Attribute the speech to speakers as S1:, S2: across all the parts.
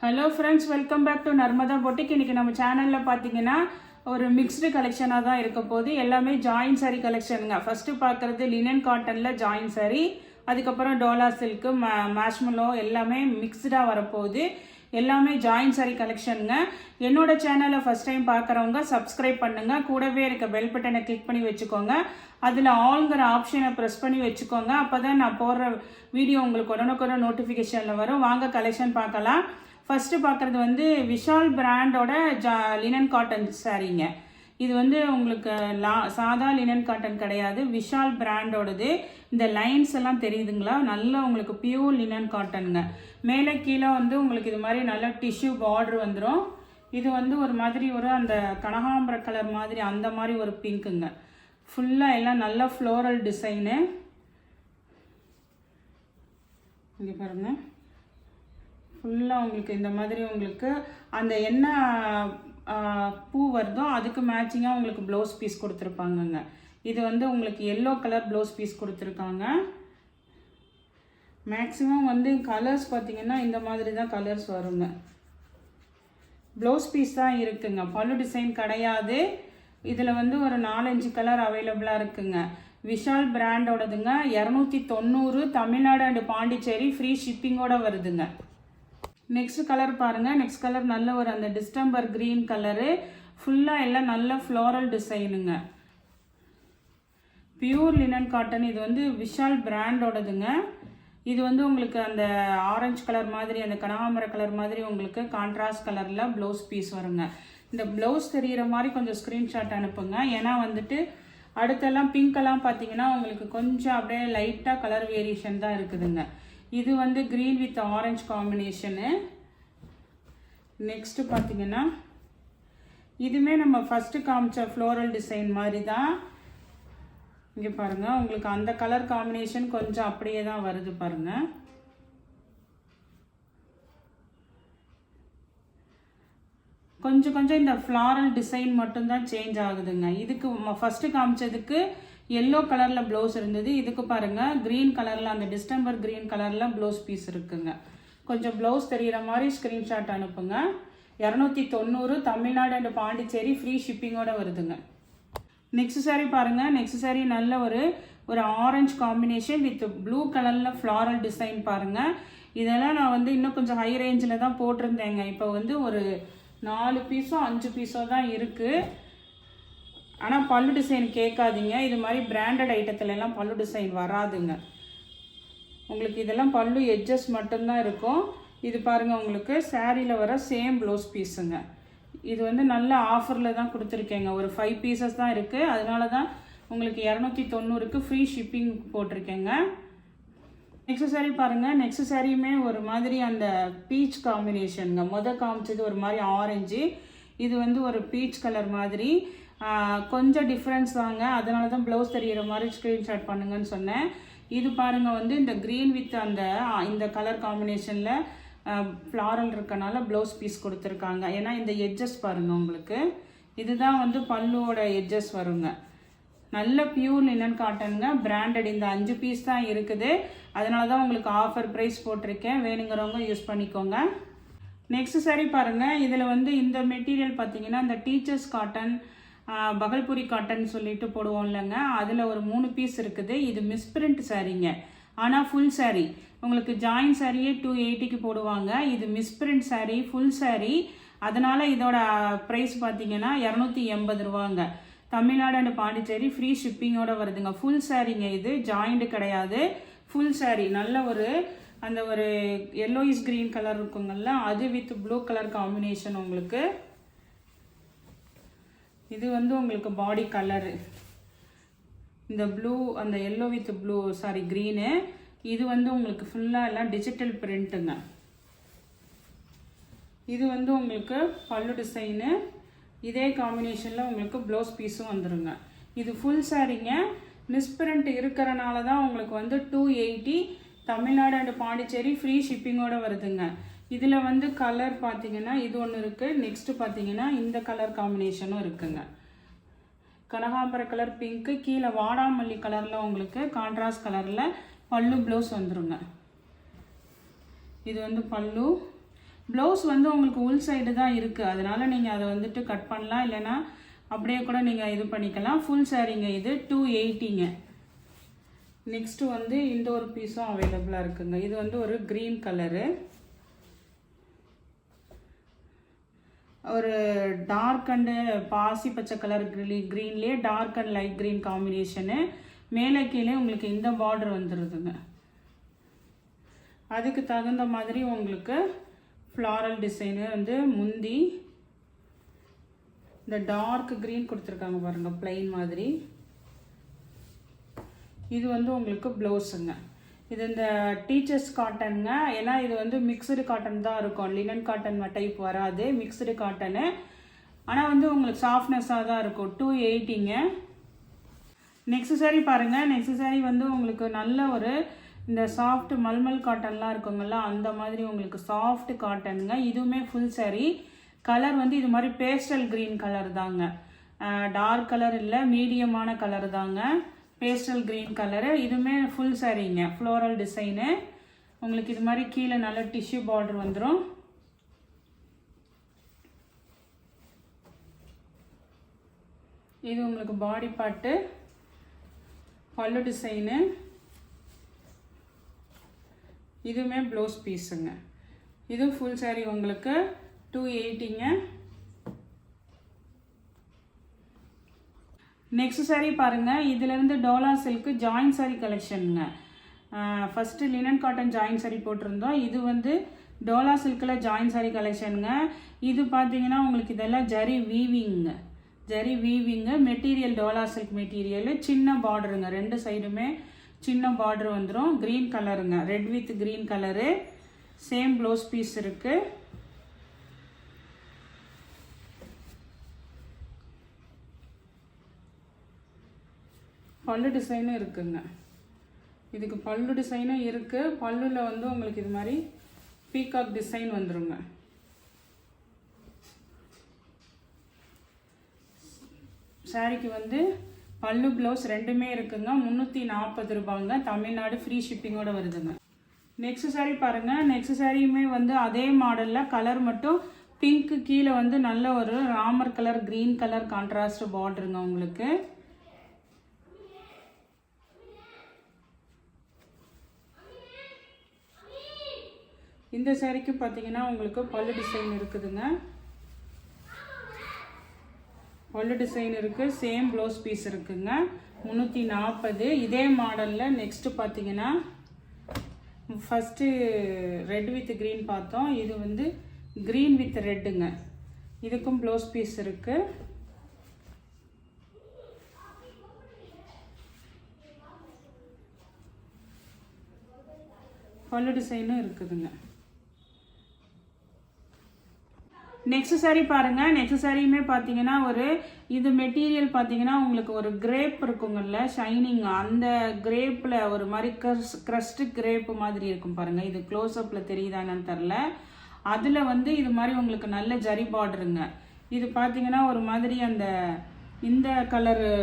S1: Hello friends, welcome back to Narmada boutique. இன்றைக்கி நம்ம சேனலில் பார்த்தீங்கன்னா ஒரு மிக்ஸ்டு கலெக்ஷனாக தான் இருக்க போது. எல்லாமே ஜாயின் சாரீ கலெக்ஷனுங்க. ஃபஸ்ட்டு பார்க்குறது லினன் காட்டனில் ஜாயின் சாரீ, அதுக்கப்புறம் டோலா சில்க்கு, மேஷ்மலோ எல்லாமே மிக்ஸ்டாக வரப்போகுது. எல்லாமே ஜாயின் சாரீ கலெக்ஷனுங்க. என்னோட சேனலை ஃபஸ்ட் டைம் பார்க்குறவங்க சப்ஸ்கிரைப் பண்ணுங்கள். கூடவே இருக்க பெல் பட்டனை கிளிக் பண்ணி வச்சுக்கோங்க. அதில் ஆல்ங்கிற ஆப்ஷனை ப்ரெஸ் பண்ணி வச்சுக்கோங்க. அப்போ தான் நான் போடுற வீடியோ உங்களுக்கு உடனுக்குடன் நோட்டிஃபிகேஷனில் வரும். வாங்க கலெக்ஷன் பார்க்கலாம். ஃபஸ்ட்டு பார்க்குறது வந்து விஷால் பிராண்டோட லினன் காட்டன் சாரீங்க. இது வந்து உங்களுக்கு சாதா லினன் காட்டன் கிடையாது, விஷால் பிராண்டோடது. இந்த லைன்ஸ் எல்லாம் தெரியுதுங்களா? நல்ல உங்களுக்கு பியூர் லினன் காட்டனுங்க. மேலே கீழே வந்து உங்களுக்கு இது மாதிரி நல்ல டிஷ்யூ பார்டர் வந்துடும். இது வந்து ஒரு மாதிரி ஒரு அந்த கனகாம்பர கலர் மாதிரி அந்த மாதிரி ஒரு பிங்க்குங்க. ஃபுல்லாக எல்லாம் நல்ல ஃப்ளோரல் டிசைனு. இங்கே பாருங்கள், ஃபுல்லாக உங்களுக்கு இந்த மாதிரி உங்களுக்கு அந்த என்ன பூ வருதோ அதுக்கு மேட்சிங்காக உங்களுக்கு ப்ளவுஸ் பீஸ் கொடுத்துருப்பாங்கங்க. இது வந்து உங்களுக்கு எல்லோ கலர் ப்ளவுஸ் பீஸ் கொடுத்துருக்காங்க. மேக்ஸிமம் வந்து கலர்ஸ் பார்த்திங்கன்னா இந்த மாதிரி தான் கலர்ஸ் வருங்க. ப்ளவுஸ் பீஸ் தான் இருக்குங்க, பல்லு டிசைன் கிடையாது. இதில் வந்து ஒரு 4-5 கலர் அவைலபிளாக இருக்குங்க. விஷால் பிராண்டோடதுங்க. 290 தமிழ்நாடு அண்டு பாண்டிச்சேரி, ஃப்ரீ ஷிப்பிங்கோட வருதுங்க. நெக்ஸ்ட் கலர் பாருங்கள். நெக்ஸ்ட் கலர் நல்ல ஒரு அந்த டிஸ்டம்பர் க்ரீன் கலரு. ஃபுல்லாக எல்லாம் நல்ல ஃப்ளோரல் டிசைனுங்க. Pure linen cotton. இது வந்து விஷால் பிராண்டோடதுங்க. இது வந்து உங்களுக்கு அந்த ஆரஞ்சு கலர் மாதிரி அந்த கனகாம்பர கலர் மாதிரி உங்களுக்கு கான்ட்ராஸ்ட் கலரில் ப்ளவுஸ் பீஸ் வருங்க. இந்த ப்ளவுஸ் தெரிகிற மாதிரி கொஞ்சம் ஸ்க்ரீன்ஷாட் அனுப்புங்க. ஏன்னா வந்துட்டு அடுத்தெல்லாம் பிங்க்கெல்லாம் பார்த்தீங்கன்னா உங்களுக்கு கொஞ்சம் அப்படியே லைட்டாக கலர் வேரியேஷன் தான் இருக்குதுங்க. இது வந்து green with orange combination. Next பார்த்தீங்கன்னா இதுவுமே நம்ம ஃபஸ்ட்டு காமிச்ச ஃப்ளோரல் டிசைன் மாதிரி தான். இங்கே பாருங்கள், உங்களுக்கு அந்த கலர் காம்பினேஷன் கொஞ்சம் அப்படியே தான் வருது பாருங்கள். கொஞ்சம் கொஞ்சம் இந்த ஃப்ளாரல் டிசைன் மட்டும்தான் சேஞ்ச் ஆகுதுங்க. இதுக்கு ஃபஸ்ட்டு காமிச்சதுக்கு எல்லோ கலரில் ப்ளவுஸ் இருந்தது. இதுக்கு பாருங்கள் க்ரீன் கலரில் அந்த டிஸ்டம்பர் க்ரீன் கலரில் ப்ளவுஸ் பீஸ் இருக்குங்க. கொஞ்சம் ப்ளவுஸ் தெரிகிற மாதிரி ஸ்க்ரீன்ஷாட் அனுப்புங்க. 290 தமிழ்நாடு அண்ட் பாண்டிச்சேரி, ஃப்ரீ ஷிப்பிங்கோட வருதுங்க. நெக்ஸ்ட் சாரீ பாருங்கள். நெக்ஸ்ட் சாரீ நல்ல ஒரு ஆரஞ்சு காம்பினேஷன் வித் ப்ளூ கலரில் ஃப்ளாரல் டிசைன் பாருங்கள். இதெல்லாம் நான் வந்து இன்னும் கொஞ்சம் ஹை ரேஞ்சில் தான் போட்டிருந்தேங்க. இப்போ வந்து ஒரு 4 பீஸோ 5 பீஸோ தான் இருக்குது. ஆனால் பல்லு டிசைன் கேட்காதீங்க. இது மாதிரி பிராண்டட் ஐட்டத்துலலாம் பல்லு டிசைன் வராதுங்க. உங்களுக்கு இதெல்லாம் பல்லு எட்ஜஸ் மட்டும்தான் இருக்கும். இது பாருங்கள், உங்களுக்கு சாரியில் வர சேம் ப்ளவுஸ் பீஸுங்க. இது வந்து நல்ல ஆஃபரில் தான் கொடுத்துருக்கேங்க. ஒரு 5 பீசஸ் தான் இருக்குது. அதனால தான் உங்களுக்கு 290க்கு ஃப்ரீ ஷிப்பிங் போட்டிருக்கேங்க. நெக்ஸ்ட் சாரீ பாருங்கள். நெக்ஸ்ட் சாரியுமே ஒரு மாதிரி அந்த பீச் காம்பினேஷனுங்க. காமிச்சது ஒரு மாதிரி ஆரஞ்சு, இது வந்து ஒரு பீச் கலர் மாதிரி. கொஞ்சம் டிஃப்ரென்ஸ் தாங்க. அதனால தான் ப்ளவுஸ் தெரிகிற மாதிரி ஸ்க்ரீன்ஷாட் பண்ணுங்கன்னு சொன்னேன். இது பாருங்கள், வந்து இந்த க்ரீன் வித் இந்த கலர் காம்பினேஷனில் ஃப்ளாரல் இருக்கனால ப்ளவுஸ் பீஸ் கொடுத்துருக்காங்க. ஏன்னா இந்த எட்ஜஸ் பாருங்கள், உங்களுக்கு இதுதான் வந்து பல்லுவோட எட்ஜஸ் வருங்க. நல்ல பியூர் லினன் காட்டனுங்க, பிராண்டட். இந்த 5 பீஸ் தான் இருக்குது. அதனால தான் உங்களுக்கு ஆஃபர் ப்ரைஸ் போட்டிருக்கேன். வேணுங்கிறவங்க யூஸ் பண்ணிக்கோங்க. நெக்ஸ்ட் சாரீ பாருங்கள். இதில் வந்து இந்த மெட்டீரியல் பார்த்தீங்கன்னா இந்த டீச்சர்ஸ் காட்டன், பகல்புரி காட்டன் சொல்லிட்டு போடுவோம் இல்லைங்க. அதில் ஒரு 3 பீஸ் இருக்குது. இது மிஸ்பிரிண்ட் சாரீங்க. ஆனால் ஃபுல் சாரீ உங்களுக்கு ஜாயின் சாரியே 280க்கு போடுவாங்க. இது மிஸ்பிரிண்ட் சாரீ, ஃபுல் சாரீ. அதனால் இதோட ப்ரைஸ் பார்த்தீங்கன்னா 280 ரூபாங்க. தமிழ்நாடு அண்ட் பாண்டிச்சேரி, ஃப்ரீ ஷிப்பிங்கோட வருதுங்க. ஃபுல் சாரீங்க. இது ஜாயிண்ட் கிடையாது, ஃபுல் சாரீ. நல்ல அந்த ஒரு எல்லோயிஷ் க்ரீன் கலர் இருக்குங்கள்ல, அது வித் ப்ளூ கலர் காம்பினேஷன். உங்களுக்கு இது வந்து உங்களுக்கு பாடி கலரு இந்த ப்ளூ, அந்த எல்லோ வித் ப்ளூ க்ரீனு. இது வந்து உங்களுக்கு ஃபுல்லாக எல்லாம் டிஜிட்டல் பிரிண்ட்டுங்க. இது வந்து உங்களுக்கு பல்லு டிசைனு. இதே காம்பினேஷனில் உங்களுக்கு ப்ளவுஸ் பீஸும் வந்துடுங்க. இது ஃபுல் சாரீங்க. மிஸ்பிரிண்ட் இருக்கிறனால தான் உங்களுக்கு வந்து 280 தமிழ்நாடு அண்ட் பாண்டிச்சேரி, ஃப்ரீ ஷிப்பிங்கோட வருதுங்க. இதில் வந்து கலர் பார்த்தீங்கன்னா இது ஒன்று இருக்குது. நெக்ஸ்ட்டு பார்த்தீங்கன்னா இந்த கலர் காம்பினேஷனும் இருக்குங்க. கனகாம்பர கலர் பிங்க்கு, கீழே வாடாமல்லி கலரில் உங்களுக்கு கான்ட்ராஸ்ட் கலரில் பல்லு ப்ளவுஸ் வந்துருங்க. இது வந்து பல்லு. ப்ளவுஸ் வந்து உங்களுக்கு உள் சைடு தான் இருக்குது, அதனால் நீங்கள் அதை வந்துட்டு கட் பண்ணலாம், இல்லைனா அப்படியே கூட நீங்கள் இது பண்ணிக்கலாம். ஃபுல் சாரீங்க இது 280ங்க. நெக்ஸ்ட்டு வந்து இந்த ஒரு பீஸும் அவைலபிளாக இருக்குங்க. இது வந்து ஒரு க்ரீன் கலரு, ஒரு டார்க் அண்டு பாசி பச்சை கலர் க்ரீன்லேயே dark and light green combination. மேலே கீழே உங்களுக்கு இந்த பார்டர் வந்துடுதுங்க. அதுக்கு தகுந்த மாதிரி உங்களுக்கு ஃப்ளாரல் டிசைனு வந்து முந்தி இந்த டார்க் க்ரீன் கொடுத்துருக்காங்க பாருங்கள், பிளைன் மாதிரி. இது வந்து உங்களுக்கு ப்ளவுஸுங்க. இது இந்த டீச்சர்ஸ் காட்டனுங்க, ஏன்னா இது வந்து மிக்சடு காட்டன் தான் இருக்கும், லினன் காட்டன் டைப் வராது, மிக்சடு காட்டனு. ஆனால் வந்து உங்களுக்கு சாஃப்ட்னஸாக தான் இருக்கும். 280ங்க. நெக்ஸ்ட் சாரீ பாருங்கள். நெக்ஸ்ட் சாரீ வந்து உங்களுக்கு நல்ல ஒரு இந்த சாஃப்ட் மல்மல் காட்டன்லாம் இருக்குங்களா, அந்த மாதிரி உங்களுக்கு சாஃப்ட் காட்டனுங்க. இதுவுமே ஃபுல் சாரீ. கலர் வந்து இது மாதிரி பேஸ்டல் க்ரீன் கலர் தாங்க, டார்க் கலர் இல்லை, மீடியமான கலர் தாங்க, பேஸ்டல் க்ரீன் கலரு. இதுவுமே ஃபுல் சாரீங்க, ஃப்ளோரல் டிசைனு. உங்களுக்கு இது மாதிரி கீழே நல்ல டிஷ்யூ பார்டர் வந்துடும். இது உங்களுக்கு பாடி பார்ட்டு, பல்லு டிசைனு. இதுவுமே ப்ளவுஸ் பீஸுங்க. இது ஃபுல் சாரீ உங்களுக்கு 280ங்க. நெக்ஸ்ட் சாரீ பாருங்கள். இதிலேருந்து டோலா சில்க்கு ஜாயின் சாரீ கலெக்ஷனுங்க. First linen cotton join sari போட்டிருந்தோம். இது வந்து டோலா சில்கில் ஜாயின் சாரீ கலெக்ஷனுங்க. இது பார்த்தீங்கன்னா உங்களுக்கு இதெல்லாம் ஜரி வீவிங்க, zari weaving. Material Dola silk material, சின்ன பார்டருங்க, ரெண்டு சைடுமே சின்ன பார்டர் வந்துடும். க்ரீன் கலருங்க, red with green colour. Same blouse piece இருக்குது. பல்லு டிசைனும் இருக்குங்க. இதுக்கு பல்லு டிசைனும் இருக்குது. பல்லுவில் வந்து உங்களுக்கு இது மாதிரி பீகாக் டிசைன் வந்துருங்க. சாரிக்கு வந்து பல்லு ப்ளவுஸ் ரெண்டுமே இருக்குங்க. 340 ரூபாங்க. தமிழ்நாடு ஃப்ரீ ஷிப்பிங்கோட வருதுங்க. நெக்ஸ்ட் சாரீ பாருங்கள். நெக்ஸ்ட் சாரியுமே வந்து அதே மாடலில் கலர் மட்டும் பிங்க்கு, கீழே வந்து நல்ல ஒரு Ramar colour green colour contrast பார்டருங்க உங்களுக்கு. இந்த சாரிக்கு பார்த்தீங்கன்னா உங்களுக்கு பல்லு டிசைன் இருக்குதுங்க, பல்லு டிசைன் இருக்குது. சேம் ப்ளவுஸ் பீஸ் இருக்குங்க. 340. இதே மாடலில் நெக்ஸ்ட்டு பார்த்தீங்கன்னா ஃபஸ்ட்டு ரெட் வித் க்ரீன் பார்த்தோம். இது வந்து க்ரீன் வித் ரெட்டுங்க. இதுக்கும் ப்ளவுஸ் பீஸ் இருக்குது. பல்லு டிசைனும் இருக்குதுங்க. நெக்ஸ்ட் சாரீ பாருங்கள். நெக்ஸ்ட் சாரியுமே பார்த்தீங்கன்னா ஒரு இது மெட்டீரியல் பார்த்தீங்கன்னா உங்களுக்கு ஒரு கிரேப் இருக்குங்கல்ல, ஷைனிங், அந்த கிரேப்பில் ஒரு மாதிரி க்ரஸ்ட்டு கிரேப்பு மாதிரி இருக்கும் பாருங்கள். இது க்ளோஸ்அப்பில் தெரியுதானு தெரில. அதில் வந்து இது மாதிரி உங்களுக்கு நல்ல ஜரி பார்டருங்க. இது பார்த்தீங்கன்னா ஒரு மாதிரி அந்த இந்த கலரு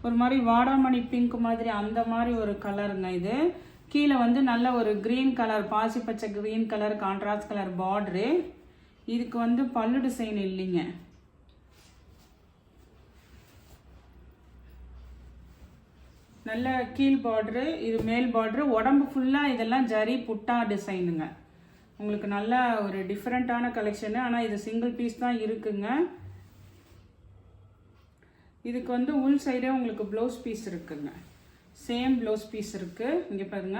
S1: ஒரு மாதிரி வாடாமணி பிங்க் மாதிரி அந்த மாதிரி ஒரு கலருங்க. இது கீழே வந்து நல்ல ஒரு க்ரீன் கலர், பாசி பச்சை green colour contrast colour border. இதுக்கு வந்து பல்லு டிசைன் இல்லைங்க. நல்ல கீழ் பார்டரு, இது மேல் பார்டரு. உடம்பு ஃபுல்லாக இதெல்லாம் ஜரி புட்டா டிசைனுங்க. உங்களுக்கு நல்ல ஒரு டிஃப்ரெண்ட்டான கலெக்ஷனு. ஆனால் இது சிங்கிள் பீஸ் தான் இருக்குங்க. இதுக்கு வந்து உள் சைடே உங்களுக்கு ப்ளவுஸ் பீஸ் இருக்குங்க. சேம் ப்ளவுஸ் பீஸ் இருக்குது. இங்கே பாருங்க,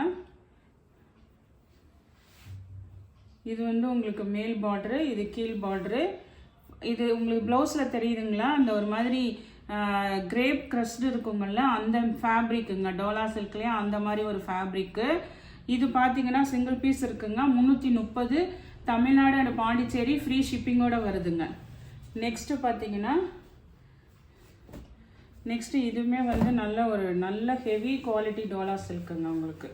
S1: இது வந்து உங்களுக்கு மேல் பார்டரு, இது கீழ் பார்டரு. இது உங்களுக்கு ப்ளவுஸில் தெரியுதுங்களா, அந்த ஒரு மாதிரி கிரேப் க்ரஸ்டு இருக்குங்கள்ல, அந்த ஃபேப்ரிக்குங்க. டோலா சில்க்லேயே அந்த மாதிரி ஒரு ஃபேப்ரிக்கு. இது பார்த்தீங்கன்னா சிங்கிள் பீஸ் இருக்குங்க. 330. தமிழ்நாடு அண்ட் பாண்டிச்சேரி ஃப்ரீ ஷிப்பிங்கோட வருதுங்க. நெக்ஸ்ட்டு பார்த்தீங்கன்னா நெக்ஸ்ட்டு இதுவுமே வந்து நல்ல ஹெவி குவாலிட்டி டோலா சில்க்குங்க உங்களுக்கு.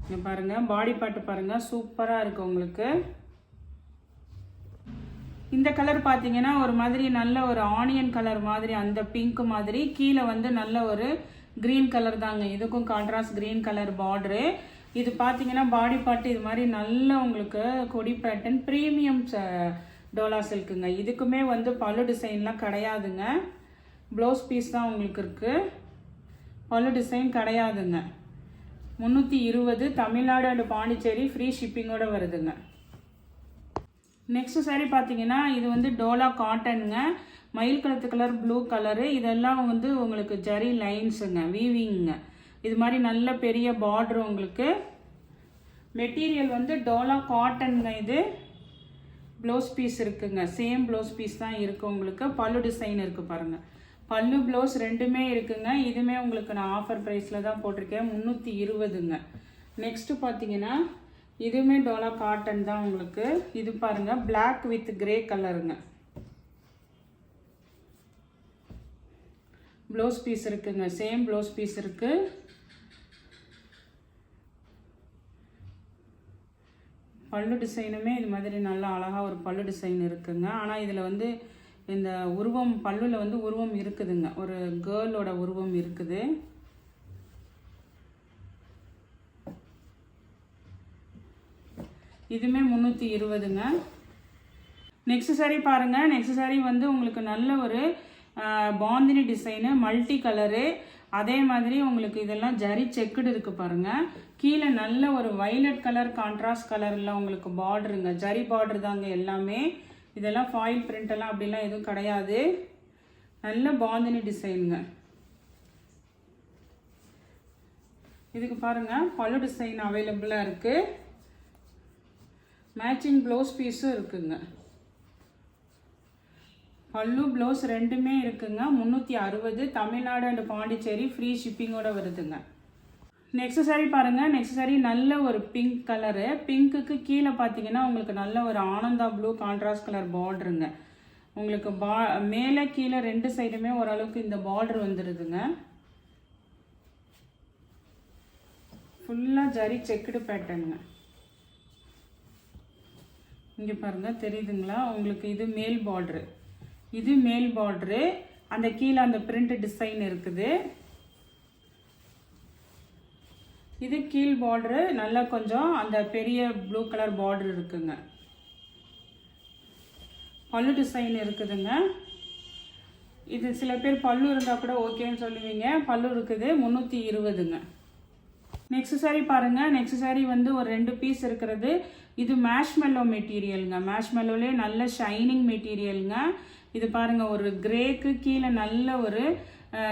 S1: இங்கே பாருங்கள், பாடி பார்ட்டு பாருங்கள், சூப்பராக இருக்குது உங்களுக்கு. இந்த கலர் பார்த்தீங்கன்னா ஒரு மாதிரி நல்ல ஒரு ஆனியன் கலர் மாதிரி, அந்த பிங்க் மாதிரி. கீழே வந்து நல்ல ஒரு க்ரீன் கலர் தாங்க. இதுக்கும் கான்ட்ராஸ்ட் க்ரீன் கலர் பார்டரு. இது பார்த்தீங்கன்னா பாடி பார்ட் இது மாதிரி நல்ல உங்களுக்கு கொடி பேட்டர்ன் ப்ரீமியம் டோலா சில்க்குங்க. இதுக்குமே வந்து பல்லு டிசைன்லாம் கிடையாதுங்க. ப்ளவுஸ் பீஸ் தான் உங்களுக்கு இருக்குது. பல்லு டிசைன் கிடையாதுங்க. 320 தமிழ்நாடு அண்ட் பாண்டிச்சேரி ஃப்ரீ ஷிப்பிங்கோடு வருதுங்க. நெக்ஸ்ட் சாரீ பார்த்தீங்கன்னா இது வந்து டோலா காட்டனுங்க. மயில் கலத்து கலர் ப்ளூ கலரு. இதெல்லாம் வந்து உங்களுக்கு ஜரி லைன்ஸுங்க, வீவிங்க. இது மாதிரி நல்ல பெரிய பார்டர் உங்களுக்கு. மெட்டீரியல் வந்து டோலா காட்டனுங்க. இது ப்ளவுஸ் பீஸ் இருக்குங்க. சேம் ப்ளவுஸ் பீஸ் தான் இருக்குது உங்களுக்கு. பல்லு டிசைன் இருக்குது பாருங்கள். பல்லு ப்ளவுஸ் ரெண்டுமே இருக்குங்க. இதுவுமே உங்களுக்கு நான் ஆஃபர் ப்ரைஸில் தான் போட்டிருக்கேன். 320ங்க. நெக்ஸ்ட்டு பார்த்தீங்கன்னா இதுவுமே டோலா காட்டன் தான் உங்களுக்கு. இது பாருங்கள் பிளாக் வித் கிரே கலருங்க. ப்ளவுஸ் பீஸ் இருக்குங்க. சேம் ப்ளவுஸ் பீஸ் இருக்குது. பல்லு டிசைனுமே இது மாதிரி நல்லா அழகாக ஒரு பல்லு டிசைன் இருக்குங்க. ஆனால் இதில் வந்து இந்த உருவம் பல்லுல வந்து உருவம் இருக்குதுங்க. ஒரு கேர்ளோட உருவம் இருக்குது. இதுவுமே 320ங்க. நெக்ஸ்ட் சாரீ பாருங்கள். நெக்ஸ்ட் சாரீ வந்து உங்களுக்கு நல்ல ஒரு பாந்தினி டிசைனு, மல்டி கலரு. அதே மாதிரி உங்களுக்கு இதெல்லாம் ஜரி செக்குடு இருக்குது பாருங்கள். கீழே நல்ல ஒரு வைலட் கலர் கான்ட்ராஸ்ட் கலரில் உங்களுக்கு பார்டருங்க. ஜரி பார்டர் தாங்க எல்லாமே. இதெல்லாம் ஃபாயில் பிரிண்டெல்லாம் அப்படிலாம் எதுவும் கிடையாது. நல்ல பாந்தினி டிசைனுங்க. இதுக்கு பாருங்கள் பல்லு டிசைன் அவைலபிளாக இருக்குது. மேட்சிங் ப்ளவுஸ் பீஸும் இருக்குங்க. பல்லு ப்ளவுஸ் ரெண்டுமே இருக்குங்க. 360 தமிழ்நாடு அண்ட் பாண்டிச்சேரி ஃப்ரீ ஷிப்பிங்கோட வருதுங்க. நெக்ஸ்ட் சாரீ பாருங்கள். நெக்ஸ்ட் சாரீ நல்ல ஒரு பிங்க் கலரு. பிங்க்குக்கு கீழே பார்த்தீங்கன்னா உங்களுக்கு நல்ல ஒரு ஆனந்தா ப்ளூ கான்ட்ராஸ்ட் கலர் பார்டருங்க. உங்களுக்கு மேலே கீழே ரெண்டு சைடுமே ஓரளவுக்கு இந்த பார்டர் வந்துடுதுங்க. ஃபுல்லாக ஜரி செக்குடு பேட்டர்னுங்க. இங்கே பாருங்கள் தெரியுதுங்களா உங்களுக்கு. இது மேல் பார்டரு. இது மேல் பார்டரு. அந்த கீழே அந்த பிரிண்ட் டிசைன் இருக்குது. இது கீழ் பார்டரு. நல்லா கொஞ்சம் அந்த பெரிய ப்ளூ கலர் பார்டர் இருக்குங்க. பல்லு டிசைன் இருக்குதுங்க. இது சில பேர் பல்லு இருந்தால் கூட ஓகேன்னு சொல்லுவீங்க. பல்லு இருக்குது. 320ங்க. நெக்ஸ்ட் சாரீ பாருங்கள். நெக்ஸ்ட் சாரீ வந்து ஒரு 2 பீஸ் இருக்கிறது. இது மேஷ்மெல்லோ மெட்டீரியலுங்க. மேஷ்மெல்லோலே நல்ல ஷைனிங் மெட்டீரியலுங்க. இது பாருங்கள் ஒரு கிரேக்கு கீழே நல்ல ஒரு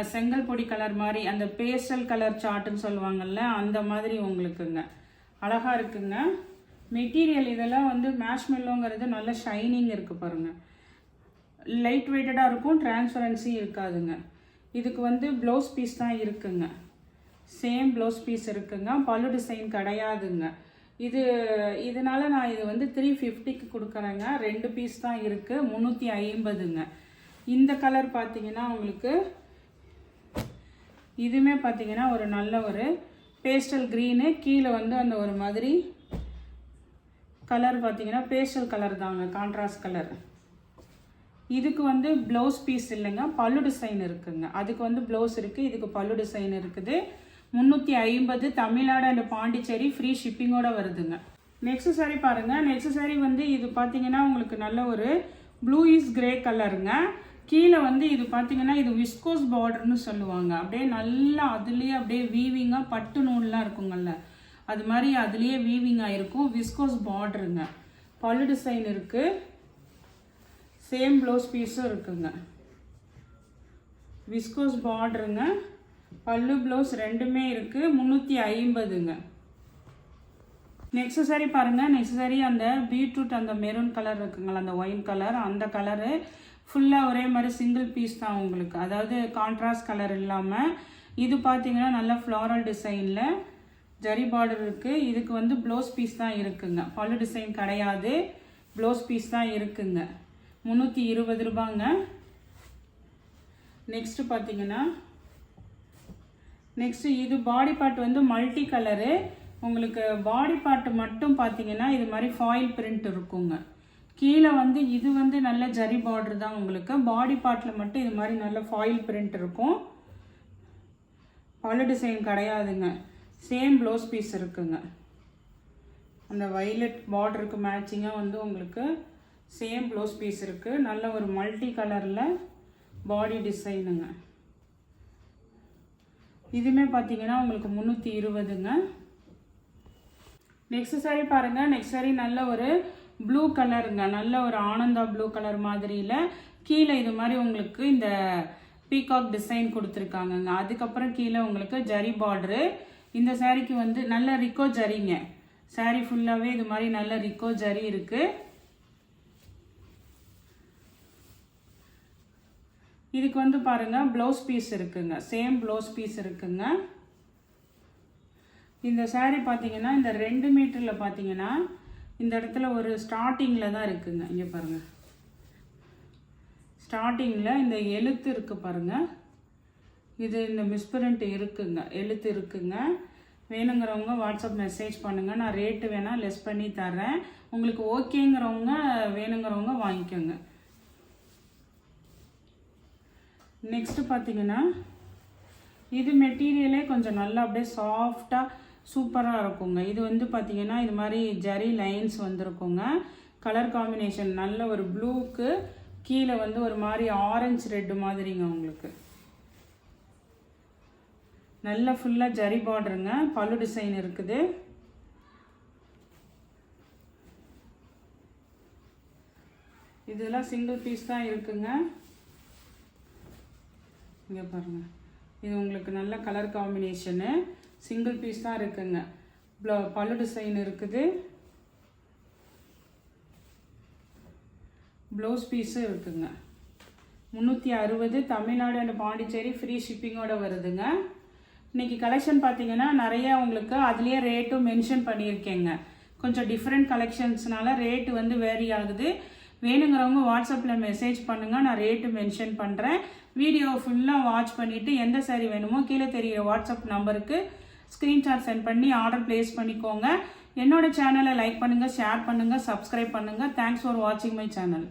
S1: செங்கல் பொடி கலர் மாதிரி அந்த பேஸ்டல் கலர் சார்ட்டுன்னு சொல்லுவாங்கள்ல அந்த மாதிரி உங்களுக்குங்க. அழகாக இருக்குங்க மெட்டீரியல். இதெல்லாம் வந்து மேஷ்மெல்லோங்கிறது நல்ல ஷைனிங் இருக்குது பாருங்கள். லைட் வெயிட்டடாக இருக்கும். டிரான்ஸ்பரன்சி இருக்காதுங்க. இதுக்கு வந்து ப்ளவுஸ் பீஸ் தான் இருக்குங்க. சேம் ப்ளவுஸ் பீஸ் இருக்குங்க. பல்லு டிசைன் கிடையாதுங்க. இதனால் நான் இது வந்து 350க்கு கொடுக்குறேங்க. 2 பீஸ் தான் இருக்குது. 350ங்க. இந்த கலர் பார்த்தீங்கன்னா உங்களுக்கு இதுவுமே பார்த்தீங்கன்னா ஒரு நல்ல ஒரு பேஸ்டல் க்ரீனு. கீழே வந்து அந்த ஒரு மாதிரி கலர் பார்த்தீங்கன்னா பேஸ்டல் கலர் தாங்க, கான்ட்ராஸ்ட் கலர். இதுக்கு வந்து ப்ளவுஸ் பீஸ் இல்லைங்க, பல்லு டிசைன் இருக்குங்க. அதுக்கு வந்து ப்ளவுஸ் இருக்குது, இதுக்கு பல்லு டிசைன் இருக்குது. 350 தமிழ்நாடு அண்ட் பாண்டிச்சேரி ஃப்ரீ ஷிப்பிங்கோட வருதுங்க. நெக்ஸ்ட் சாரீ பாருங்கள். நெக்ஸ்ட் சாரீ வந்து இது பார்த்தீங்கன்னா உங்களுக்கு நல்ல ஒரு ப்ளூயிஷ் கிரே கலருங்க. கீழே வந்து இது பார்த்தீங்கன்னா இது விஸ்கோஸ் பார்டர்னு சொல்லுவாங்க. அப்படியே நல்லா அதுலேயே அப்படியே வீவிங்காக பட்டு நூல்லாம் இருக்குங்கள்ல அது மாதிரி அதுலேயே வீவிங்காக இருக்கும். விஸ்கோஸ் பார்டருங்க. பல்லு டிசைன் இருக்குது. சேம் ப்ளவுஸ் பீஸும் இருக்குங்க. விஸ்கோஸ் பார்டருங்க. பல்லு ப்ளவுஸ் ரெண்டுமே இருக்குது. 350ங்க. நெக்ஸ்ட் சாரீ பாருங்கள். நெக்ஸ்ட் சாரீ அந்த பீட்ரூட் அந்த மெரூன் கலர் இருக்குங்களா, அந்த ஒயின் கலர், அந்த கலரு ஃபுல்லாக ஒரே மாதிரி சிங்கிள் பீஸ் தான் உங்களுக்கு. அதாவது கான்ட்ராஸ்ட் கலர் இல்லாமல். இது பார்த்தீங்கன்னா நல்லா ஃப்ளாரல் டிசைனில் ஜரி பார்டர் இருக்குது. இதுக்கு வந்து ப்ளவுஸ் பீஸ் தான் இருக்குங்க. பல்லு டிசைன் கிடையாது. ப்ளவுஸ் பீஸ் தான் இருக்குங்க. 320 ரூபாங்க. நெக்ஸ்ட்டு பார்த்தீங்கன்னா இது பாடி பார்ட் வந்து மல்டி கலரு. உங்களுக்கு பாடி பார்ட் மட்டும் பார்த்தீங்கன்னா இது மாதிரி ஃபாயில் பிரிண்ட் இருக்குங்க. கீழே வந்து இது வந்து நல்ல ஜரி பார்டர் தான் உங்களுக்கு. பாடி பார்ட்டில் மட்டும் இது மாதிரி நல்ல ஃபாயில் பிரிண்ட் இருக்கும். பல்லு டிசைன் கிடையாதுங்க. சேம் ப்ளவுஸ் பீஸ் இருக்குங்க. அந்த வைலட் பார்டருக்கு மேட்சிங்காக வந்து உங்களுக்கு சேம் ப்ளவுஸ் பீஸ் இருக்குது. நல்ல ஒரு மல்டி கலரில் பாடி டிசைனுங்க. இதுவுமே பார்த்தீங்கன்னா உங்களுக்கு 320ங்க. நெக்ஸ்ட் சாரீ பாருங்கள். நெக்ஸ்ட் சாரீ நல்ல ஒரு ப்ளூ கலருங்க. நல்ல ஒரு ஆனந்தா ப்ளூ கலர் மாதிரியில் கீழே இது மாதிரி உங்களுக்கு இந்த பீகாக் டிசைன் கொடுத்துருக்காங்கங்க. அதுக்கப்புறம் கீழே உங்களுக்கு ஜரி பார்டரு. இந்த சாரீக்கு வந்து நல்ல ரிக்கோ ஜரிங்க. சாரீ ஃபுல்லாகவே இது மாதிரி நல்ல ரிக்கோ ஜரி இருக்குது. இதுக்கு வந்து பாருங்கள் ப்ளவுஸ் பீஸ் இருக்குங்க. சேம் ப்ளவுஸ் பீஸ் இருக்குங்க. இந்த சாரீ பார்த்தீங்கன்னா இந்த 2 மீட்டரில் பார்த்தீங்கன்னா இந்த இடத்துல ஒரு ஸ்டார்டிங்கில் தான் இருக்குங்க. இங்கே பாருங்கள், ஸ்டார்டிங்கில் இந்த எழுத்து இருக்குது பாருங்கள். இது இந்த மிஸ்பிரிண்ட் இருக்குங்க, எழுத்து இருக்குங்க. வேணுங்கிறவங்க வாட்ஸ்அப் மெசேஜ் பண்ணுங்கள். நான் ரேட்டு வேணால் லெஸ் பண்ணி தரேன். உங்களுக்கு ஓகேங்கிறவங்க வேணுங்கிறவங்க வாங்கிக்கோங்க. நெக்ஸ்ட்டு பார்த்தீங்கன்னா இது மெட்டீரியலே கொஞ்சம் நல்லா அப்படியே சாஃப்டாக சூப்பராக இருக்குங்க. இது வந்து பார்த்தீங்கன்னா இது மாதிரி ஜரி லைன்ஸ் வந்துருக்குங்க. கலர் காம்பினேஷன் நல்ல ஒரு ப்ளூக்கு கீழே வந்து ஒரு மாதிரி ஆரஞ்சு ரெட்டு மாதிரிங்க. உங்களுக்கு நல்ல ஃபுல்லாக ஜரி பார்டருங்க. பல்லு டிசைன் இருக்குது. இதெல்லாம் சிங்கிள் பீஸ் தான் இருக்குங்க. இங்கே பாருங்கள், இது உங்களுக்கு நல்ல கலர் காம்பினேஷனு. சிங்கிள் பீஸ் தான் இருக்குங்க. பல்லு டிசைன் இருக்குது. ப்ளவுஸ் பீஸும் இருக்குங்க. 360 தமிழ்நாடு அண்ட் பாண்டிச்சேரி ஃப்ரீ ஷிப்பிங்கோடு வருதுங்க. இன்றைக்கி கலெக்ஷன் பார்த்தீங்கன்னா நிறையா உங்களுக்கு அதுலேயே ரேட்டும் மென்ஷன் பண்ணியிருக்கேங்க. கொஞ்சம் டிஃப்ரெண்ட் கலெக்ஷன்ஸ்னால ரேட்டு வந்து வேரி ஆகுது. வேணுங்கிறவங்க வாட்ஸ்அப்பில் மெசேஜ் பண்ணுங்கள். நான் ரேட்டு மென்ஷன் பண்ணுறேன். வீடியோ ஃபுல்லாக வாட்ச் பண்ணிவிட்டு எந்த சாரீ வேணுமோ கீழே தெரிகிற வாட்ஸ்அப் நம்பருக்கு ஸ்க்ரீன்ஷாட் சென்ட் பண்ணி ஆர்டர் ப்ளேஸ் பண்ணிக்கோங்க. என்னோட சேனலை லைக் பண்ணுங்கள், ஷேர் பண்ணுங்கள், சப்ஸ்கிரைப் பண்ணுங்கள். தேங்க்ஸ் ஃபார் வாட்சிங் மை சேனல்.